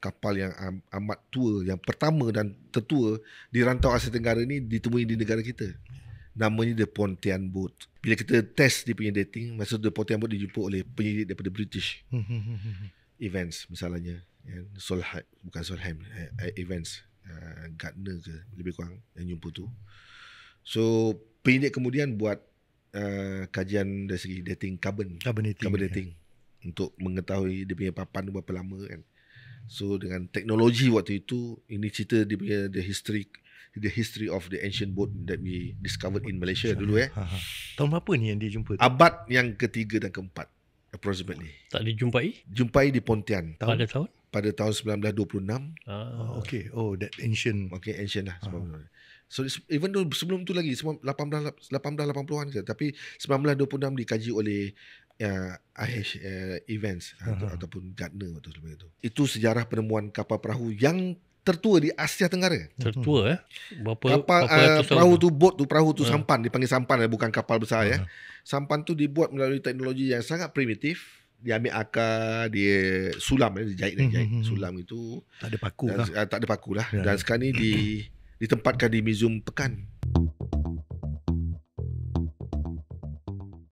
kapal yang amat tua, yang pertama dan tertua di rantau Asia Tenggara ni ditemui di negara kita. Namanya The Pontian Boat. Bila kita test dia punya dating, masa The Pontian Boat dijumpa oleh penyidik daripada British Events misalnya, Solheim, bukan Solheim, Events, Gardner ke lebih kurang yang jumpa tu. So penyidik kemudian buat kajian dari segi dating carbon dating untuk mengetahui dia punya papan berapa lama kan. So dengan teknologi waktu itu, ini cerita dia punya the history of the ancient boat that we discovered in Malaysia dulu Tahun berapa ni yang dia jumpa tu? Abad yang ketiga dan keempat approximately. Tak dijumpai? Jumpai di Pontian. Pada tahun? Pada tahun 1926. Okay. Oh, that ancient. Okay, ancient lah. So even though sebelum tu lagi 1880-an ke, tapi 1926 dikaji oleh IH Events ataupun Gardner waktu itu. Itu sejarah penemuan kapal perahu yang tertua di Asia Tenggara. Tertua Berapa perahu tu sampan, dipanggil sampan, bukan kapal besar ya. Sampan tu dibuat melalui teknologi yang sangat primitif. Dia ambil akar, dia sulam, dia jahit. Sulam itu tak ada paku lah. Tak ada paku lah. Dan sekarang ni ditempatkan di Museum Pekan